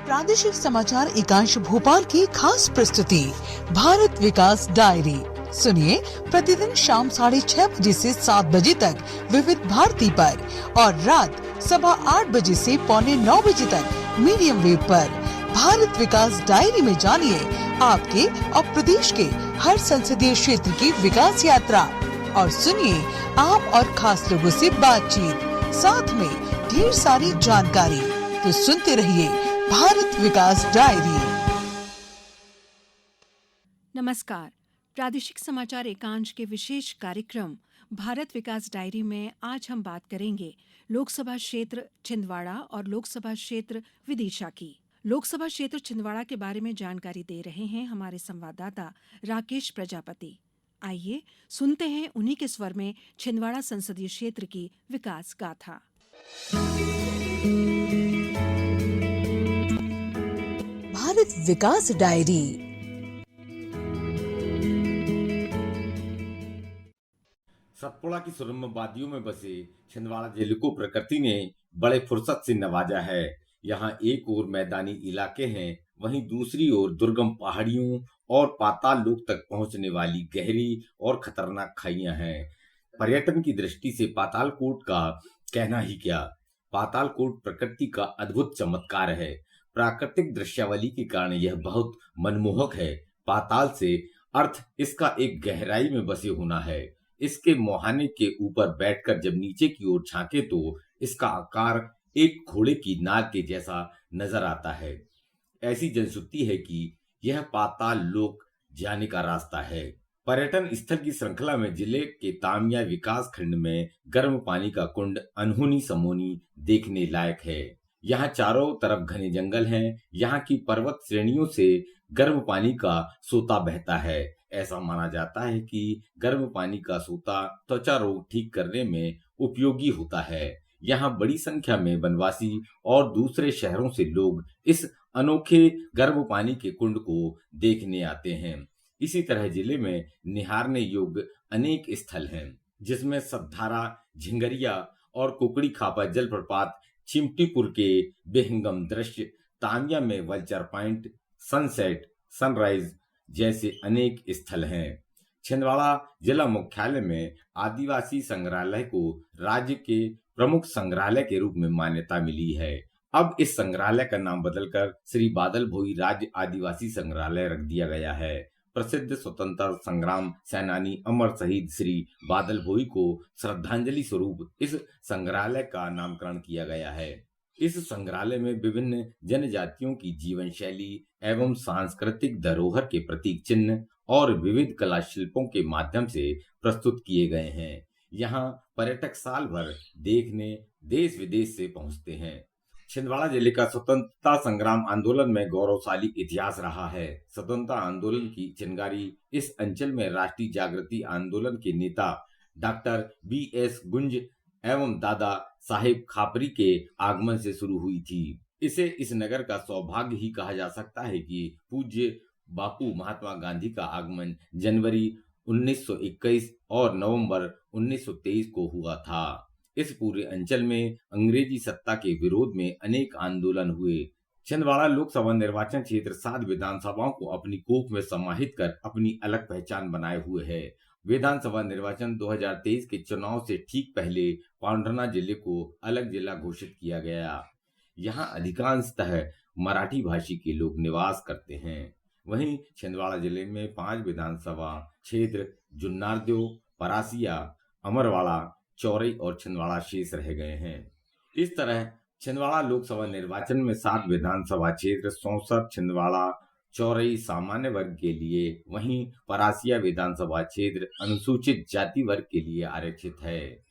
प्रादेशिक समाचार एकांश भोपाल की खास प्रस्तुति भारत विकास डायरी। सुनिए प्रतिदिन शाम 6:30 से 7 बजे तक विविध भारती पर और रात 8:15 बजे से 8:45 तक मीडियम वेव पर। भारत विकास डायरी में जानिए आपके और प्रदेश के हर संसदीय क्षेत्र की विकास यात्रा और सुनिए आम और खास लोगों से बातचीत, साथ में ढेर सारी जानकारी। तो सुनते रहिए भारत विकास डायरी। नमस्कार। प्रादेशिक समाचार एकांश के विशेष कार्यक्रम भारत विकास डायरी में आज हम बात करेंगे लोकसभा क्षेत्र छिंदवाड़ा और लोकसभा क्षेत्र विदिशा की। लोकसभा क्षेत्र छिंदवाड़ा के बारे में जानकारी दे रहे हैं हमारे संवाददाता राकेश प्रजापति। आइए सुनते हैं उन्हीं के स्वर में छिंदवाड़ा संसदीय क्षेत्र की विकास गाथा। भारत विकास डायरी। सतपुड़ा की सुरम्य वादियों में बसे छिंदवाड़ा जिले को प्रकृति ने बड़े फुर्सत से नवाजा है। यहाँ एक ओर मैदानी इलाके हैं, वहीं दूसरी ओर दुर्गम पहाड़ियों और पाताल लोक तक पहुंचने वाली गहरी और खतरनाक खाइयां हैं। पर्यटन की दृष्टि से पातालकोट का कहना ही क्या। पातालकोट प्रकृति का अद्भुत चमत्कार है। प्राकृतिक दृश्यावली के कारण यह बहुत मनमोहक है। पाताल से अर्थ इसका एक गहराई में बसे होना है। इसके मुहाने के ऊपर बैठकर जब नीचे की ओर झांके तो इसका आकार एक घोड़े की नाक के जैसा नजर आता है। ऐसी जनश्रुति है कि यह पाताल लोक जाने का रास्ता है। पर्यटन स्थल की श्रृंखला में जिले के तामिया विकास खंड में गर्म पानी का कुंड अनहोनी समोनी देखने लायक है। यहाँ चारों तरफ घने जंगल हैं। यहाँ की पर्वत श्रेणियों से गर्म पानी का सोता बहता है। ऐसा माना जाता है कि गर्म पानी का सोता त्वचा रोग ठीक करने में उपयोगी होता है। यहाँ बड़ी संख्या में वनवासी और दूसरे शहरों से लोग इस अनोखे गर्म पानी के कुंड को देखने आते हैं। इसी तरह जिले में निहारने योग्य अनेक स्थल हैं, जिसमें सतधारा, झिंगरिया और कुकड़ी खापा जलप्रपात, चिमटीपुर के बेहंगम दृश्य, तामिया में वल्चर पॉइंट, सनसेट, सनराइज जैसे अनेक स्थल हैं। छिंदवाड़ा जिला मुख्यालय में आदिवासी संग्रहालय को राज्य के प्रमुख संग्रहालय के रूप में मान्यता मिली है। अब इस संग्रहालय का नाम बदलकर श्री बादल भोई राज्य आदिवासी संग्रहालय रख दिया गया है। प्रसिद्ध स्वतंत्रता संग्राम सेनानी अमर शहीद श्री बादल भोई को श्रद्धांजलि स्वरूप इस संग्रहालय का नामकरण किया गया है। इस संग्रहालय में विभिन्न जनजातियों की जीवन शैली एवं सांस्कृतिक धरोहर के प्रतीक चिन्ह और विविध कला शिल्पों के माध्यम से प्रस्तुत किए गए हैं। यहाँ पर्यटक साल भर देखने देश विदेश से पहुंचते हैं। छिंदवाड़ा जिले का स्वतंत्रता संग्राम आंदोलन में गौरवशाली इतिहास रहा है। स्वतंत्रता आंदोलन की चिंगारी इस अंचल में राष्ट्रीय जागृति आंदोलन के नेता डॉक्टर B.S. गुंज एवं दादा साहेब खापरी के आगमन से शुरू हुई थी। इसे इस नगर का सौभाग्य ही कहा जा सकता है कि पूज्य बापू महात्मा गांधी का आगमन जनवरी 1921 और नवंबर 1923 को हुआ था। इस पूरे अंचल में अंग्रेजी सत्ता के विरोध में अनेक आंदोलन हुए। छिंदवाड़ा लोकसभा निर्वाचन क्षेत्र 7 विधानसभाओं को अपनी कोख में समाहित कर अपनी अलग पहचान बनाए हुए है। विधानसभा निर्वाचन 2023 के चुनाव से ठीक पहले पांढरना जिले को अलग जिला घोषित किया गया। यहाँ अधिकांशतः मराठी भाषी के लोग निवास करते हैं। वहीं छिंदवाड़ा जिले में 5 विधानसभा क्षेत्र जुन्नारदेव, परासिया, अमरवाड़ा, चौरई और छिंदवाड़ा शेष रह गए हैं। इस तरह छिंदवाड़ा लोकसभा निर्वाचन में 7 विधानसभा क्षेत्र सौंसर, छिंदवाड़ा, चौरई सामान्य वर्ग के लिए, वहीं परासिया विधानसभा क्षेत्र अनुसूचित जाति वर्ग के लिए आरक्षित है।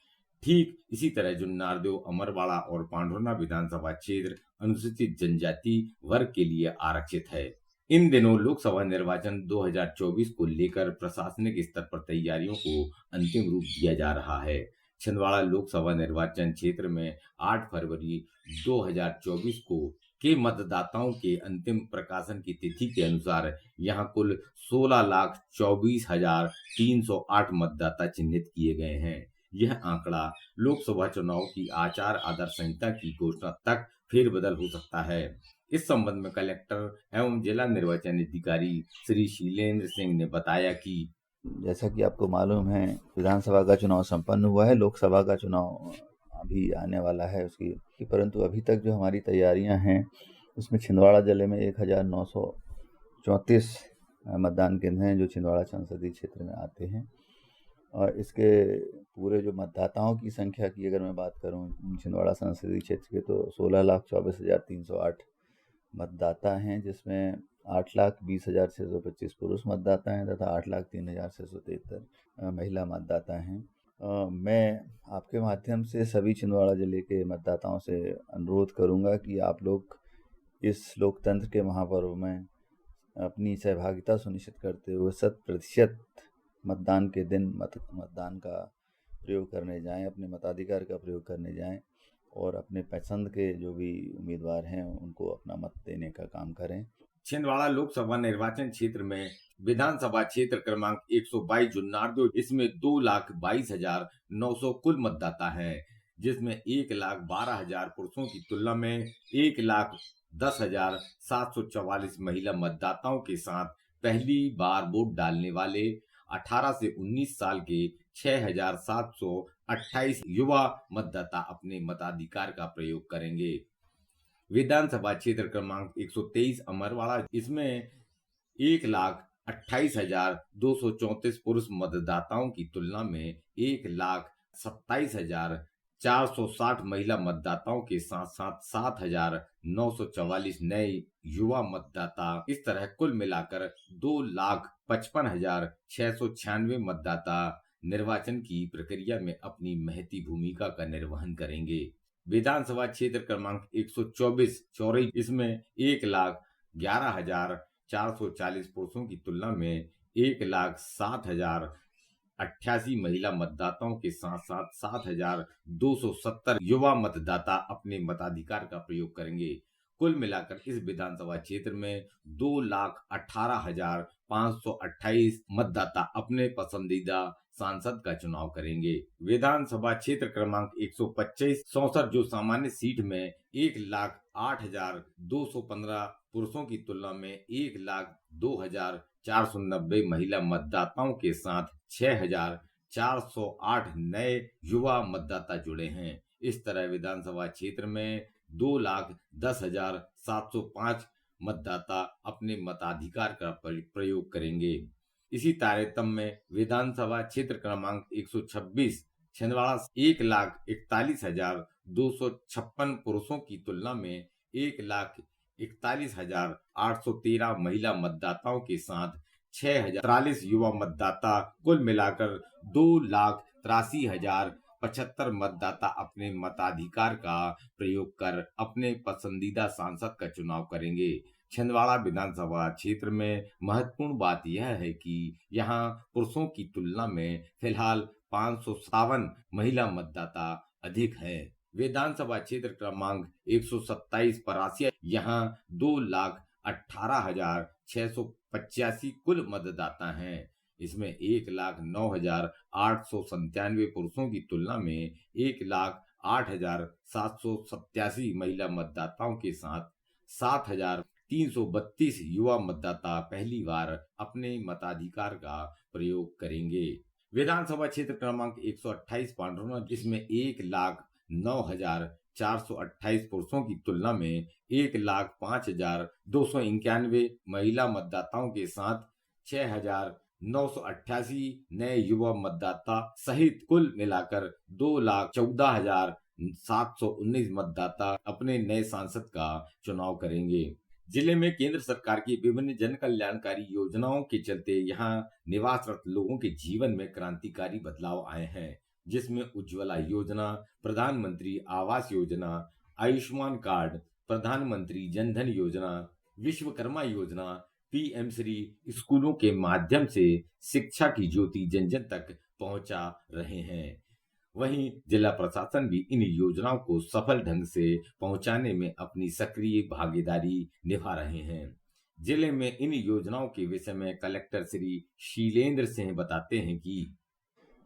ठीक इसी तरह जुन्नारदेव, अमरवाड़ा और पांढुर्ना विधानसभा क्षेत्र अनुसूचित जनजाति वर्ग के लिए आरक्षित है। इन दिनों लोकसभा निर्वाचन 2024 को लेकर प्रशासनिक स्तर पर तैयारियों को अंतिम रूप दिया जा रहा है। छिंदवाड़ा लोकसभा निर्वाचन क्षेत्र में 8 फरवरी 2024 को के मतदाताओं के अंतिम प्रकाशन की तिथि के अनुसार यहां कुल 16,24,308 मतदाता चिन्हित किए गए हैं। यह आंकड़ा लोकसभा चुनाव की आचार आदर्श संहिता की घोषणा तक फेरबदल हो सकता है। इस संबंध में कलेक्टर एवं जिला निर्वाचन अधिकारी श्री शीलेंद्र सिंह ने बताया कि जैसा कि आपको मालूम है, विधानसभा का चुनाव संपन्न हुआ है, लोकसभा का चुनाव अभी आने वाला है उसकी, परंतु अभी तक जो हमारी तैयारियां हैं उसमें छिंदवाड़ा जिले में 1934 मतदान केंद्र हैं जो छिंदवाड़ा संसदीय क्षेत्र में आते हैं। और इसके पूरे जो मतदाताओं की संख्या की अगर मैं बात करूं छिंदवाड़ा संसदीय क्षेत्र के, तो 16,24,308 मतदाता हैं, जिसमें 8,20,625 पुरुष मतदाता हैं तथा 8,03,673 महिला मतदाता हैं। मैं आपके माध्यम से सभी छिंदवाड़ा जिले के मतदाताओं से अनुरोध करूंगा कि आप लोग इस लोकतंत्र के महापर्व में अपनी सहभागिता सुनिश्चित करते हुए 100% मतदान के दिन मतदान का प्रयोग करने जाएं, अपने मताधिकार का प्रयोग करने जाएं और अपने पसंद के जो भी उम्मीदवार हैं उनको अपना मत देने का काम करें। छिंदवाड़ा लोकसभा निर्वाचन क्षेत्र में विधानसभा क्षेत्र क्रमांक 122 जुन्नारदो, इसमें 2,22,900 कुल मतदाता हैं, जिसमें 1,12,000 पुरुषों की तुलना में 1,10,744 महिला मतदाताओं के साथ पहली बार वोट डालने वाले 18 से 19 साल के 6,728 युवा मतदाता अपने मताधिकार का प्रयोग करेंगे। विधानसभा क्षेत्र क्रमांक 123 अमरवाड़ा, इसमें 1,28,234 पुरुष मतदाताओं की तुलना में 1,27,460 महिला मतदाताओं के साथ साथ 7,944 नए युवा मतदाता। इस तरह कुल मिलाकर 2,55,696 मतदाता निर्वाचन की प्रक्रिया में अपनी महती भूमिका का निर्वहन करेंगे। विधानसभा क्षेत्र क्रमांक 124 चौरई, इसमें 1,11,440 पुरुषों की तुलना में 1,07,088 महिला मतदाताओं के साथ साथ 7,270 युवा मतदाता अपने मताधिकार का प्रयोग करेंगे। कुल मिलाकर इस विधानसभा क्षेत्र में 2,18,528 मतदाता अपने पसंदीदा सांसद का चुनाव करेंगे। विधानसभा क्षेत्र क्रमांक 125 64 जो सामान्य सीट में 1,08,215 पुरुषों की तुलना में 1,02,490 महिला मतदाताओं के साथ 6,408 नए युवा मतदाता जुड़े हैं। इस तरह विधानसभा क्षेत्र में 2,10,705 मतदाता अपने मताधिकार का प्रयोग करेंगे। इसी तारतम्य में विधानसभा क्षेत्र क्रमांक 126 छिंदवाड़ा 1,41,256 पुरुषों की तुलना में 1,41,813 महिला मतदाताओं के साथ 6,043 युवा मतदाता, कुल मिलाकर 2,83,075 मतदाता अपने मताधिकार का प्रयोग कर अपने पसंदीदा सांसद का चुनाव करेंगे। छिंदवाड़ा विधानसभा क्षेत्र में महत्वपूर्ण बात यह है कि यहाँ पुरुषों की तुलना में फिलहाल 557 महिला मतदाता अधिक है। विधानसभा क्षेत्र क्रमांक 127 परासिया, यहाँ 2,18,685 कुल मतदाता हैं। इसमें 1,09,897 पुरुषों की तुलना में 1,08,787 महिला मतदाताओं के साथ 7,332 युवा मतदाता पहली बार अपने मताधिकार का प्रयोग करेंगे। विधानसभा क्षेत्र क्रमांक 128 पांडुरंगा, जिसमें 1,09,428 पुरुषों की तुलना में 1,05,291 महिला मतदाताओं के साथ 6,988 नए युवा मतदाता सहित कुल मिलाकर 2,14,719 मतदाता अपने नए सांसद का चुनाव करेंगे। जिले में केंद्र सरकार की विभिन्न जन कल्याणकारी योजनाओं के चलते यहाँ निवासरत लोगों के जीवन में क्रांतिकारी बदलाव आए हैं, जिसमें उज्ज्वला योजना, प्रधानमंत्री आवास योजना, आयुष्मान कार्ड, प्रधानमंत्री जनधन योजना, विश्वकर्मा योजना, पीएम श्री स्कूलों के माध्यम से शिक्षा की ज्योति जन जन तक पहुंचा रहे हैं। वहीं जिला प्रशासन भी इन योजनाओं को सफल ढंग से पहुंचाने में अपनी सक्रिय भागीदारी निभा रहे हैं। जिले में इन योजनाओं के विषय में कलेक्टर श्री शीलेंद्र सिंह बताते हैं कि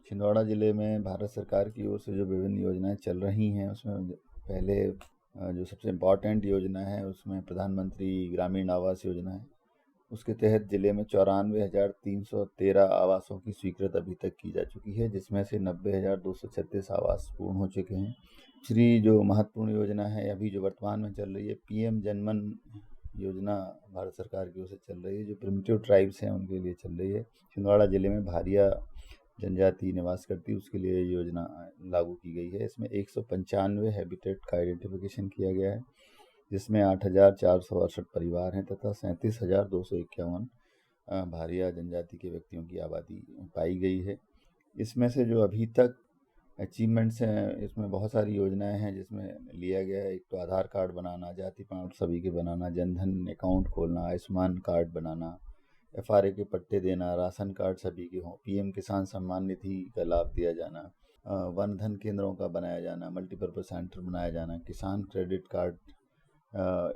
छिंदवाड़ा जिले में भारत सरकार की ओर से जो विभिन्न योजनाएं चल रही हैं, उसमें पहले जो सबसे इम्पॉर्टेंट योजना है उसमें प्रधानमंत्री ग्रामीण आवास योजना है। उसके तहत जिले में 94,313 आवासों की स्वीकृत अभी तक की जा चुकी है, जिसमें से 90,236 आवास पूर्ण हो चुके हैं। दूसरी जो महत्वपूर्ण योजना है अभी जो वर्तमान में चल रही है, पीएम जनमन योजना भारत सरकार की ओर से चल रही है, जो प्रिमिटिव ट्राइब्स हैं उनके लिए चल रही है। छिंदवाड़ा जिले में भारिया जनजाति निवास करती है, उसके लिए योजना लागू की गई है। इसमें 195 हैबिटेट का आइडेंटिफिकेशन किया गया है, जिसमें 8,468 परिवार हैं तथा 37,251 भारिया जनजाति के व्यक्तियों की आबादी पाई गई है। इसमें से जो अभी तक अचीवमेंट्स हैं, इसमें बहुत सारी योजनाएं हैं जिसमें लिया गया है। एक तो आधार कार्ड बनाना, जाति प्रमाण सभी के बनाना, जनधन अकाउंट खोलना, आयुष्मान कार्ड बनाना, एफआरए के पट्टे देना, राशन कार्ड सभी के हों, पीएम किसान सम्मान निधि का लाभ दिया जाना, वन धन केंद्रों का बनाया जाना, मल्टीपर्पज सेंटर बनाया जाना, किसान क्रेडिट कार्ड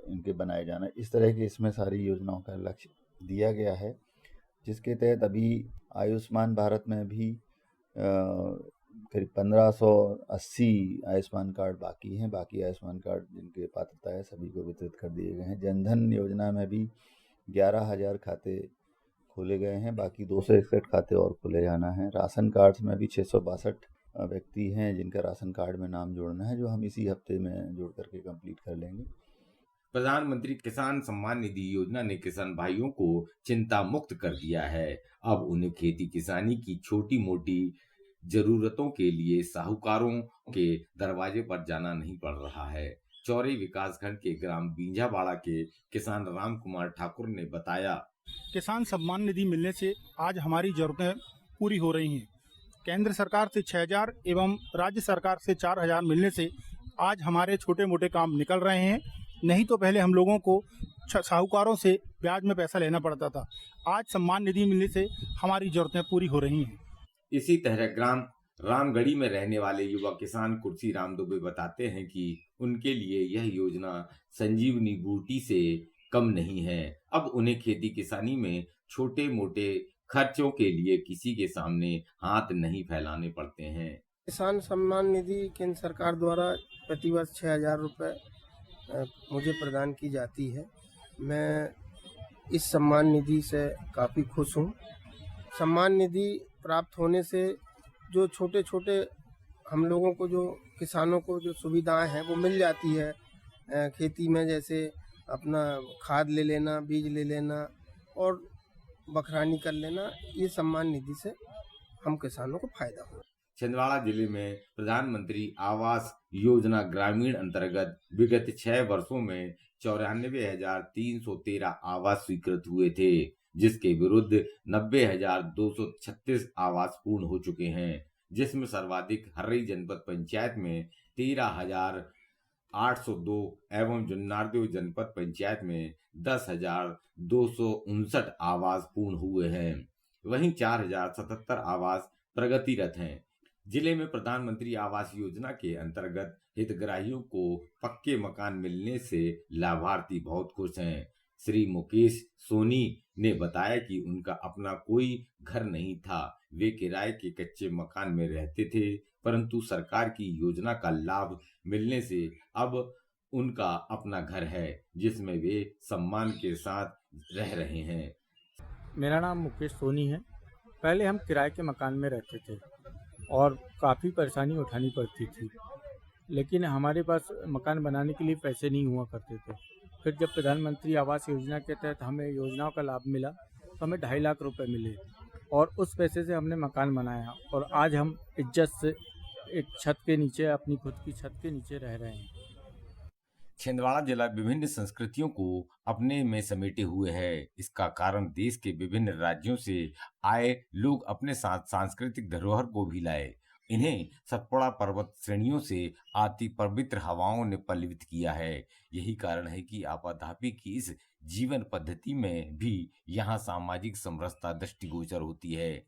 इनके बनाए जाना, इस तरह की इसमें सारी योजनाओं का लक्ष्य दिया गया है। जिसके तहत अभी आयुष्मान भारत में भी करीब 1580 आयुष्मान कार्ड बाकी हैं। बाकी आयुष्मान कार्ड जिनके पात्रता है सभी को वितरित कर दिए गए हैं। जनधन योजना में भी 11,000 खाते खोले गए हैं, बाकी 261 खाते और खोले जाना है। राशन कार्ड्स में भी 662 व्यक्ति हैं जिनका राशन कार्ड में नाम जोड़ना है, जो हम इसी हफ्ते में जोड़ करके कंप्लीट कर लेंगे। प्रधानमंत्री किसान सम्मान निधि योजना ने किसान भाइयों को चिंता मुक्त कर दिया है। अब उन्हें खेती किसानी की छोटी मोटी जरूरतों के लिए साहूकारों के दरवाजे पर जाना नहीं पड़ रहा है। चौरी विकासखंड के ग्राम बींझावाड़ा के किसान राम कुमार ठाकुर ने बताया, किसान सम्मान निधि मिलने से आज हमारी जरूरतें पूरी हो रही हैं। केंद्र सरकार से 6,000 एवं राज्य सरकार से 4,000 मिलने से आज हमारे छोटे मोटे काम निकल रहे हैं। नहीं तो पहले हम लोगों को साहूकारों से ब्याज में पैसा लेना पड़ता था। आज सम्मान निधि मिलने से हमारी जरूरतें पूरी हो रही हैं। इसी तरह ग्राम रामगढ़ी में रहने वाले युवा किसान कुर्सी राम दुबे बताते हैं कि उनके लिए यह योजना संजीवनी बूटी से कम नहीं है। अब उन्हें खेती किसानी में छोटे मोटे खर्चों के लिए किसी के सामने हाथ नहीं फैलाने पड़ते हैं। किसान सम्मान निधि केंद्र सरकार द्वारा प्रतिवर्ष 6,000 रुपये मुझे प्रदान की जाती है। मैं इस सम्मान निधि से काफ़ी खुश हूँ। सम्मान निधि प्राप्त होने से जो छोटे छोटे हम लोगों को, जो किसानों को जो सुविधाएं हैं वो मिल जाती है खेती में, जैसे अपना खाद ले लेना, बीज ले लेना और बखरानी कर लेना। ये सम्मान निधि से हम किसानों को फायदा हो। छिंदवाड़ा जिले में प्रधानमंत्री आवास योजना ग्रामीण अंतर्गत विगत 6 वर्षों में 94,313 आवास स्वीकृत हुए थे, जिसके विरुद्ध 90,236 आवास पूर्ण हो चुके हैं, जिसमें सर्वाधिक हर्री जनपद पंचायत में 13,802 एवं जुन्नारदेव जनपद पंचायत में 10,259 आवास पूर्ण हुए हैं। वहीं 4,077 आवास प्रगतिरत हैं। जिले में प्रधानमंत्री आवास योजना के अंतर्गत हितग्राहियों को पक्के मकान मिलने से लाभार्थी बहुत खुश हैं। श्री मुकेश सोनी ने बताया कि उनका अपना कोई घर नहीं था, वे किराए के कच्चे मकान में रहते थे, परंतु सरकार की योजना का लाभ मिलने से अब उनका अपना घर है, जिसमें वे सम्मान के साथ रह रहे हैं। मेरा नाम मुकेश सोनी है। पहले हम किराए के मकान में रहते थे और काफ़ी परेशानी उठानी पड़ती थी, लेकिन हमारे पास मकान बनाने के लिए पैसे नहीं हुआ करते थे। फिर जब प्रधानमंत्री आवास योजना के तहत हमें योजनाओं का लाभ मिला तो हमें 2.5 लाख रुपए मिले और उस पैसे से हमने मकान बनाया और आज हम इज्जत से एक छत के नीचे, अपनी खुद की छत के नीचे रह रहे हैं। छिंदवाड़ा जिला विभिन्न संस्कृतियों को अपने में समेटे हुए है। इसका कारण देश के विभिन्न राज्यों से आए लोग अपने साथ सांस्कृतिक धरोहर को भी लाए। इन्हें सतपुड़ा पर्वत श्रेणियों से आती पवित्र हवाओं ने पल्लवित किया है। यही कारण है कि आपाधापी की इस जीवन पद्धति में भी यहाँ सामाजिक समरसता दृष्टिगोचर होती है।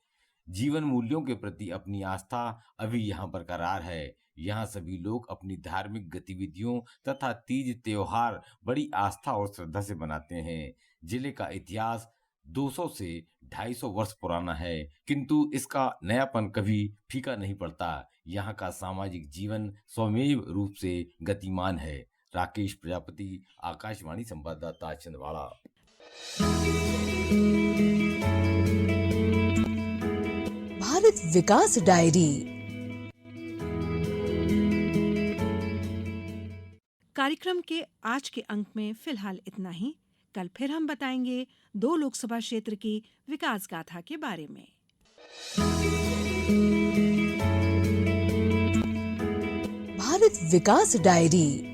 जीवन मूल्यों के प्रति अपनी आस्था अभी यहाँ बरकरार है। यहाँ सभी लोग अपनी धार्मिक गतिविधियों तथा तीज त्योहार बड़ी आस्था और श्रद्धा से मनाते हैं। जिले का इतिहास 200 से 250 वर्ष पुराना है, किंतु इसका नयापन कभी फीका नहीं पड़ता। यहाँ का सामाजिक जीवन स्वमेव रूप से गतिमान है। राकेश प्रजापति, आकाशवाणी संवाददाता, छिंदवाड़ा। भारत विकास डायरी। कार्यक्रम के आज के अंक में फिलहाल इतना ही। कल फिर हम बताएंगे 2 लोकसभा क्षेत्र की विकास गाथा के बारे में। भारत विकास डायरी।